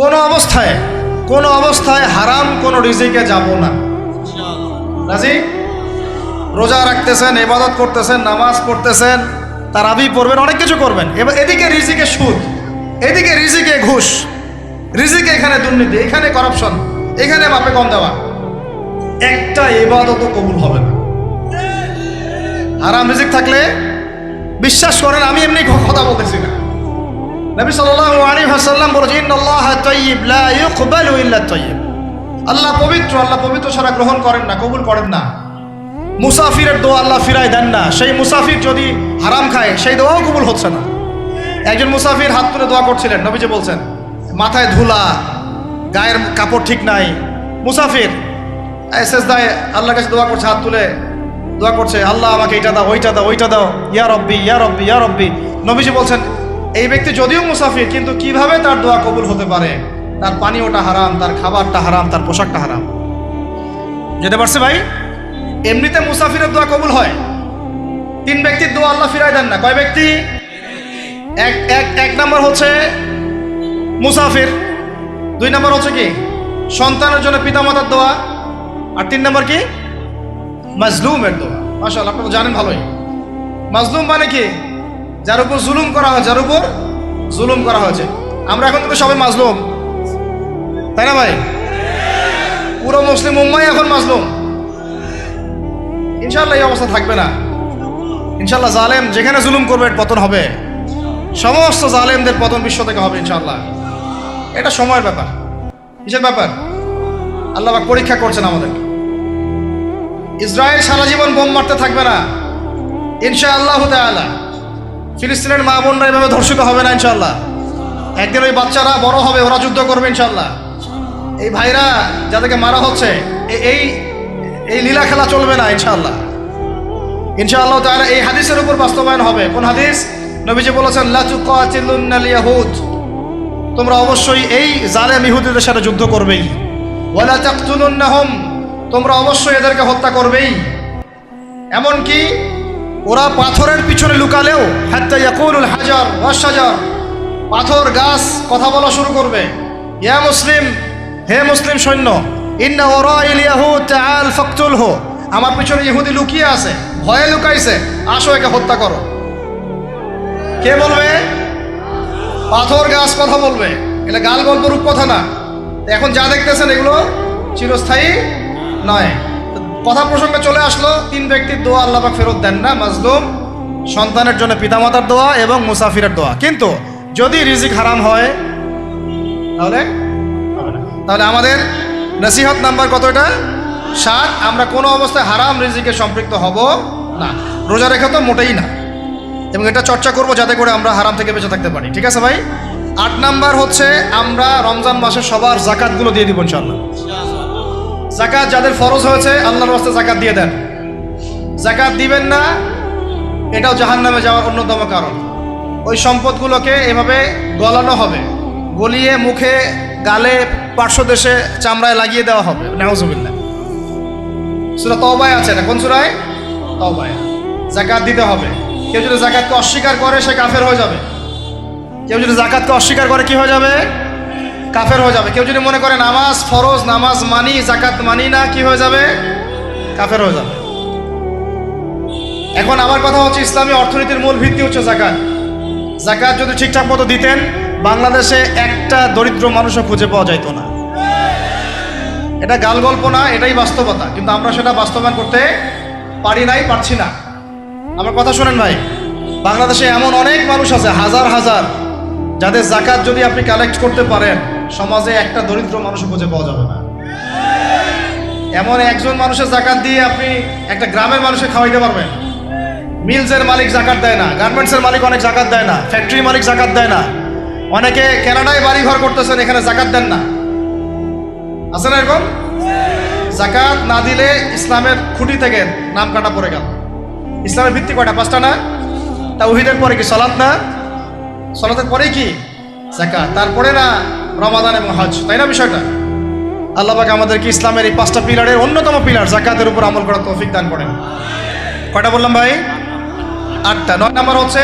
কোনো অবস্থায় হারাম কোনো রিজিকে যাব না। রাজি? রোজা রাখতেছেন, ইবাদত করতেছেন, নামাজ পড়তেছেন, তারাবি পড়বেন, অনেক কিছু করবেন, এবার এদিকে রিজিকে সুদ, এদিকে রিজিকে ঘুষ, রিজিকে এখানে দুর্নীতি, এখানে করাপশন, এখানে মাপে কম দেওয়া, একটা ইবাদতও কবুল হবে না। হারাম রিজিক থাকলে বিশ্বাস করেন, আমি এমনি কথা বলতেছি না, নবী সাল্লাল্লাহু আলাইহি ওয়াসাল্লাম বলেছেন ইন্নাল্লাহা তাইয়্যিব লা ইউকবালু ইল্লা তাইয়্যিব। আল্লাহ পবিত্র, আল্লাহ পবিত্র ছাড়া গ্রহণ করেন না, কবুল করেন না। মুসাফিরের দোয়া আল্লাহ ফিরায় দেন না, সেই মুসাফির যদি হারাম খায় সেই দোয়াও কবুল হচ্ছে না। একজন মুসাফির হাত তুলে দোয়া করছিলেন, নবীজি বলছেন মাথায় ধুলা, গায়ের কাপড় ঠিক নাই, মুসাফির সেজদায় আল্লাহর কাছে দোয়া করছে, হাত তুলে দোয়া করছে, আল্লাহ আমাকে এইটা দাও, ওইটা দাও, ওইটা দাও, ইয়া রব্বি ইয়া রব্বি ইয়া রব্বি। নবীজি বলছেন এই ব্যক্তি যদিও মুসাফির, কিন্তু কিভাবে তার দোয়া কবুল হতে পারে? তার পানীয়টা হারাম, তার খাবারটা হারাম, তার পোশাকটা হারাম। যেতে পারছে ভাই? এমনিতে মুসাফিরের দোয়া কবুল হয়, তিন ব্যক্তির দোয়া আল্লাহ ফিরায় দেন না। কয় ব্যক্তি? এক নাম্বার হচ্ছে মুসাফির, দুই নাম্বার হচ্ছে কি সন্তানের জন্য পিতামাতার দোয়া, আর তিন নাম্বার কি মাজলুমের দোয়া। মাশাআল্লাহ, আপনারা জানেন ভালোই। মাজলুম মানে কি? যার উপর জুলুম করা হয়, যার উপর জুলুম করা হয়েছে। আমরা এখন তো সবাই মাজলুম, তাই না ভাই? পুরো মুসলিম উম্মাহ এখন মাজলুম। ইনশাআল্লাহ এই অবস্থা থাকবে না। ইনশাআল্লাহ জালেম যেখানে জুলুম করবে পতন হবে, সমস্ত জালেমদের পতন বিশ্ব থেকে হবে ইনশাআল্লাহ। এটা সময়ের ব্যাপার। কিসের ব্যাপার? আল্লাহ পাক পরীক্ষা করছেন আমাদেরকে। ইসরায়েল সারা জীবন বোম মারতে থাকবে না ইনশাআল্লাহ তাআলা। ফিলিস্তিনের মা বোনরা এভাবে ধর্ষিত হবে না ইনশাআল্লাহ। একদিন ওই বাচ্চারা বড় হবে, ওরা যুদ্ধ করবে ইনশাআল্লাহ। এই ভাইরা যাদেরকে মারা হচ্ছে, এই লীলা খেলা চলবে না ইনশাআল্লাহ। ইনশাআল্লাহ তাআলা এই হাদিসের উপর বাস্তবায়ন হবে। কোন হাদিস? নবীজি বলেছেন লা তুকাতিলুনাল ইয়াহুদ, তোমরা অবশ্যই এই জালেম ইহুদিদের সাথে যুদ্ধ করবেই। ওয়ালা তাকতুলুনহুম, তোমরা অবশ্যই এদেরকে হত্যা করবেই। এমনকি ওরা পাথরের পিছনে লুকালেও হাত্তা ইয়াকুলুল হাজার ওয়াশ শাজার, পাথর গাছ কথা বলা শুরু করবে। ইয়া মুসলিম, হে মুসলিম সৈন্য, ইন্না ওরাইল ইয়াহুদ তাআল ফাকতুলহু, আমার পিছনে ইহুদি লুকিয়ে আছে, ভয়ে লুকাইছে, আসো একে হত্যা করো। কে বলবে? পাথর গাছ কথা বলবে। এটা গাল গল্প রূপ কথা না। এখন যা দেখতেছেন এগুলো চিরস্থায়ী নয়। কথা প্রসঙ্গে চলে আসলো, তিন ব্যক্তির দোয়া আল্লাহ পাক ফেরত দেন না। মাজলুম, সন্তানের জন্য পিতামাতার দোয়া এবং মুসাফিরের দোয়া। কিন্তু যদি রিজিক হারাম হয় তাহলে আমাদের নসিহত নাম্বার কত? এটা 7। আমরা কোনো অবস্থায় হারাম রিজিকে সম্পৃক্ত হব না। রোজা রেখা তো মোটেই না, এবং এটা চর্চা করব যাতে করে আমরা হারাম থেকে বেঁচে থাকতে পারি। ঠিক আছে ভাই? 8 নাম্বার হচ্ছে আমরা রমজান মাসে সবার জাকাতগুলো দিয়ে দিব ইনশাআল্লাহ। জাকাত যাদের ফরজ হয়েছে আল্লাহর রাস্তায় জাকাত দিয়ে দেন। জাকাত দিবেন না, এটাও জাহান্নামে যাওয়ার অন্যতম কারণ। ওই সম্পদগুলোকে এভাবে গলানো হবে, গলিয়ে মুখে, গালে, পার্শ্বদেশে, চামড়ায় লাগিয়ে দেওয়া হবে। নাউজুবিল্লাহ। সূরা তাওবায় আছে না? কোন সূরায়? তাওবায়। জাকাত দিতে হবে। কেউ যদি জাকাতকে অস্বীকার করে সে কাফের হয়ে যাবে। কেউ যদি জাকাতকে অস্বীকার করে কি হয়ে যাবে? কাফের হয়ে যাবে। কেউ যদি মনে করে নামাজ ফরজ, নামাজ মানি, জাকাত মানি না, কি হয়ে যাবে? কাফের হয়ে যাবে। এখন আমার কথা হচ্ছে, ইসলামী অর্থনীতির মূল ভিত্তি হচ্ছে জাকাত। জাকাত যদি ঠিকঠাক মতো দিতেন, বাংলাদেশে একটা দরিদ্র মানুষও খুঁজে পাওয়া যাইতো না। এটা গাল গল্প না, এটাই বাস্তবতা। কিন্তু আমরা সেটা বাস্তবায়ন করতে পারি নাই, পারছি না। আমার কথা শোনেন ভাই, বাংলাদেশে এমন অনেক মানুষ আছে, হাজার হাজার, যাদের জাকাত যদি আপনি কালেক্ট করতে পারেন, সমাজে একটা দরিদ্র মানুষ খুঁজে পাওয়া যাবে না। এমন একজন মানুষের জাকাত দিয়ে আপনি একটা গ্রামের মানুষকে খাওয়াইতে পারবেন। মিলসের মালিক জাকাত দেয় না, গার্মেন্টসের মালিক অনেক জাকাত দেয় না, ফ্যাক্টরি মালিক জাকাত দেয় না, অনেকে কানাডায় বাড়ি ঘর করতেছেন, এখানে জাকাত দেন না। আছে না এরকম? জাকাত না দিলে ইসলামের খুঁটি থেকে নাম কাটা পড়ে গেল। ইসলামের ভিত্তি কয়টা? 5টা না? তাওহীদের পরে কি সালাত না? সালাতের পরেই কি যাকাত, তারপরে না রমাদান এবং হজ, তাই না বিষয়টা? আল্লাহ পাক আমাদেরকে ইসলামের এই 5টা পিলারের অন্যতম পিলার জাকাতের উপর আমল করার তৌফিক দান করেন। কয়টা বললাম ভাই? 8টা। 9 নাম্বার হচ্ছে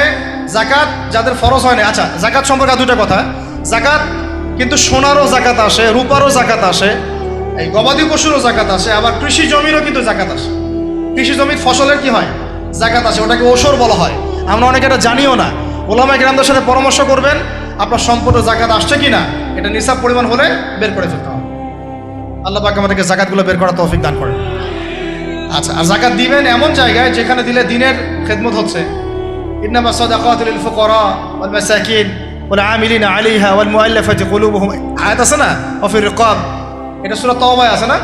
জাকাত যাদের ফরজ হয় না। আচ্ছা, জাকাত সম্পর্কে 2টা কথা। জাকাত কিন্তু সোনারও জাকাত আসে, রূপারও জাকাত আসে, এই গবাদি পশুরও জাকাত আসে, আবার কৃষি জমিরও কিন্তু জাকাত আসে। কৃষি জমির ফসলের কি হয়? জাকাত আসে, ওটাকে ওসর বলা হয়। আমরা অনেকে এটা জানিও না। ওলামায়ে কেরামদের সাথে পরামর্শ করবেন আপনার সম্পূর্ণ জাকাত আসছে কিনা, এটা নিসাব পরিমাণ হলে বের করে ফেলতে হবে। আল্লাহ পাক আমাদেরকে জাকাতগুলো বের করার তৌফিক দান করেন। আচ্ছা, আর জাকাত দিবেন এমন জায়গায় যেখানে দিলে দিনের খেদমত হচ্ছে। ইন্নামা সাদাকাতু লিল ফুকারা ওয়াল মাসাকিন ওয়াল আমিলিনা আলাইহা ওয়াল মুআল্লাফাতি কুলুবুহুম, আয়াত আছে না, ওয়া ফির রিকাব, এটা সূরা তাওবায় আছে না?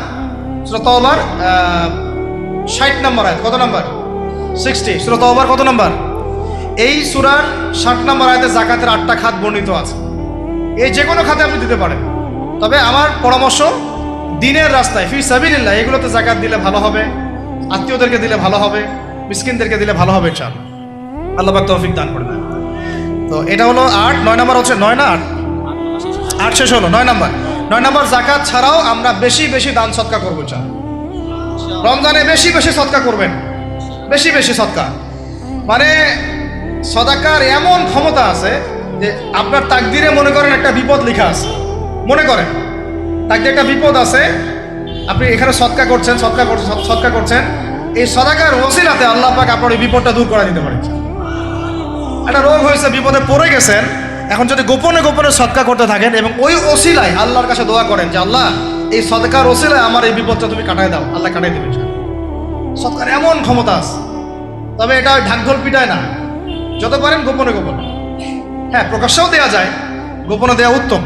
সূরা তাওবার 60 নম্বর আয়াত। কত নম্বর? 60। সূরা তাওবার কত নম্বর? এই সূরার 60 নম্বর আয়াতে জাকাতের 8টা খাত বর্ণিত আছে। এই যে কোনো খাতে আপনি দিতে পারেন, তবে আমার পরামর্শ দিনের রাস্তায় ফি সাবিলিল্লাহ এগুলোতে জাকাত দিলে ভালো হবে, আত্মীয়দেরকে দিলে ভালো হবে, মিসকিনদেরকে দিলে ভালো হবে ইনশাআল্লাহ। আল্লাহ পাক তৌফিক দান করবেন। তো এটা হলো 8। 9 নম্বর হচ্ছে 9 না 8? 8 শেষ হলো, 9 নম্বর। 9 নম্বর জাকাত ছাড়াও আমরা বেশি বেশি দান সদকা করবো চাই। রমজানে বেশি বেশি সদকা করবেন, বেশি বেশি সদকা। মানে সদাকার এমন ক্ষমতা আছে যে আপনার তাকদিরে মনে করেন একটা বিপদ লেখা আছে, মনে করেন তাকদিরে একটা বিপদ আছে, আপনি এখানে সদকা করছেন, সদকা করছেন, এই সদাকার ওসিলাতে আল্লাহ পাক আপনার এই বিপদটা দূর করে দিতে পারেন। একটা রোগ হয়েছে, বিপদে পড়ে গেছেন, এখন যদি গোপনে গোপনে সদকা করতে থাকেন এবং ওই ওসিলায় আল্লাহর কাছে দোয়া করেন যে আল্লাহ এই সদকার ওসিলায় আমার এই বিপদটা তুমি কাটায় দাও, আল্লাহ কাটাই দেবে। সদকার এমন ক্ষমতা আছে, তবে এটা ঢাকঢোল পিটায় না, যত পারেন গোপনে গোপনে। হ্যাঁ, প্রকাশ্যেও দেওয়া যায়, গোপনে দেওয়া উত্তম।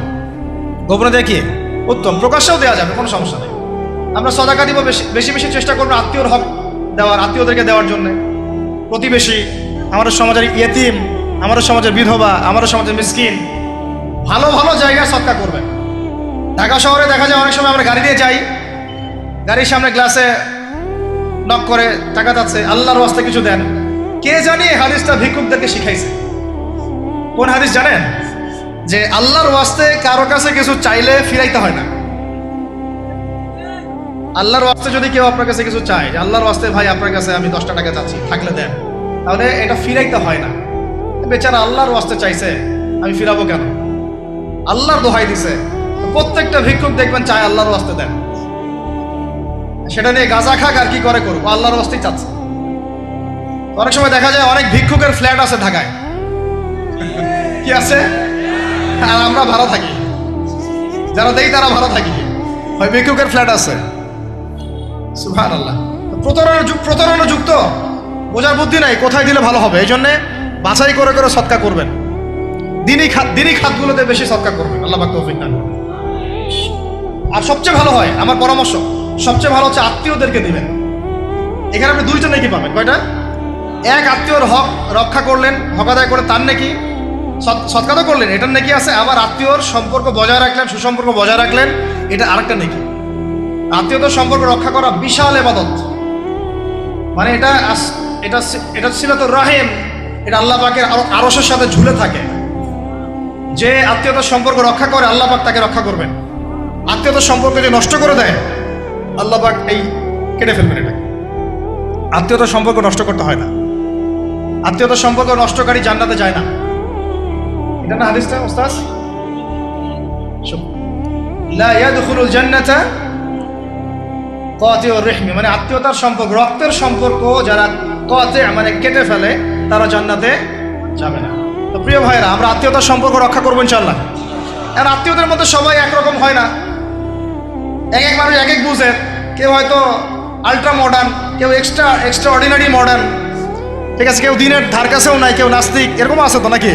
গোপনে দেওয়া কি উত্তম, প্রকাশ্যেও দেওয়া যাবে, কোনো সমস্যা নেই। আমরা সদাকা দিব, বেশি বেশি চেষ্টা করবো আত্মীয়র হক দেওয়ার, আত্মীয়দেরকে দেওয়ার জন্য। প্রতিবেশী, আমাদের সমাজের ইয়েতিম, আমাদের সমাজের বিধবা, আমাদের সমাজের মিসকিন, ভালো ভালো জায়গায় সদকা করবেন। ঢাকা শহরে দেখা যায় অনেক সময় আমরা গাড়ি দিয়ে যাই, গাড়ির সামনে গ্লাসে নক করে টাকা যাচ্ছে, আল্লাহর ওয়াস্তে কিছু দেন। কে জানি এই হাদিসটা ভিক্ষুকদেরকে শিখাইছে। কোন হাদিস জানেন? যে আল্লাহর ওয়াস্তে কারো কাছে কিছু চাইলে ফিরাইতে হয় না। আল্লাহর ওয়াস্তে যদি কেউ আপনার কাছে কিছু চায়, যে আল্লাহর ওয়াস্তে ভাই আপনার কাছে আমি 10টা টাকা চাচ্ছি, থাকলে দেন, তাহলে এটা ফিরাইতে হয় না। বেচারা আল্লাহর ওয়াস্তে চাইছে, আমি ফিরাবো কেন? আল্লাহর দোহাই দিছে। প্রত্যেকটা ভিক্ষুক দেখবেন চায় আল্লাহর ওয়াস্তে দেন, সেটা নিয়ে গাঁজা খাক আর কি করে করুক, আল্লাহর ওয়াস্তেই চাচ্ছে। অনেক সময় দেখা যায় অনেক ভিক্ষুকের ফ্ল্যাট আছে ঢাকায়, কি আছে, আর আমরা ভাড়া থাকি, যারা দেই তারা ভাড়া থাকি, হয় ভিক্ষুকের ফ্ল্যাট আছে। সুবহানাল্লাহ। প্রতারণা যুক্ত, বোঝার বুদ্ধি নাই কোথায় দিলে ভালো হবে। এই জন্যে বাছাই করে করে সদকা করবেন, দিনই খাতগুলোতে বেশি সদকা করবেন। আল্লাহ পাক তৌফিক দান করবেন। আর সবচেয়ে ভালো হয়, আমার পরামর্শ, সবচেয়ে ভালো হচ্ছে আত্মীয়দেরকে দিবেন। এখানে আপনি 2টা নেকি পাবেন। কয়টা? এক, আত্মীয়র হক রক্ষা করলেন, হক আদায় করে তার নেকি, সদকা তো করলেন, এটার নেকি আছে। আবার আত্মীয়র সম্পর্ক বজায় রাখলেন, সুসম্পর্ক বজায় রাখলেন, এটা আরেকটা নেকি। আত্মীয়তার সম্পর্ক রক্ষা করা বিশাল ইবাদত। মানে এটা সিলাতুর রাহিম, এটা আল্লাহ পাকের আরশের সাথে ঝুলে থাকে। যে আত্মীয়তার সম্পর্ক রক্ষা করে আল্লাহ পাক তাকে রক্ষা করবেন। আত্মীয়তার সম্পর্ক যে নষ্ট করে দেয় আল্লাহ পাক এই কেটে ফেলবেন। এটা আত্মীয়তার সম্পর্ক নষ্ট করতে হয় না। আত্মীয়তার সম্পর্ক নষ্টকারী জান্নাতে যায় না। এটা না হাদিসটা ওস্তাদ? লা ইয়াদখুলুল জান্নাতা কাতিউর রহমি, মানে আত্মীয়তার সম্পর্ক, রক্তের সম্পর্ক যারা কাতি মানে কেটে ফেলে তারা জান্নাতে যাবে না। তো প্রিয় ভাইরা, আমরা আত্মীয়তার সম্পর্ক রক্ষা করবো ইনশাআল্লাহ। আর আত্মীয়দের মধ্যে সবাই একরকম হয় না, এক এক মানুষ এক এক বুঝের। কেউ হয়তো আলট্রা মডার্ন, কেউ এক্সট্রা অর্ডিনারি মডার্ন, ঠিক আছে, কেউ দিনের ধার কাছেও নাই, কেউ নাস্তিক, এরকম আছে তো নাকি?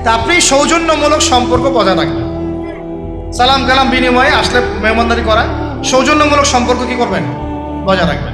তা আপনি সৌজন্যমূলক সম্পর্ক বজায় রাখবেন। সালাম কালাম বিনিময়ে আসলে মেহমানদারি করা, সৌজন্যমূলক সম্পর্ক কি করবেন? বজায় রাখবেন।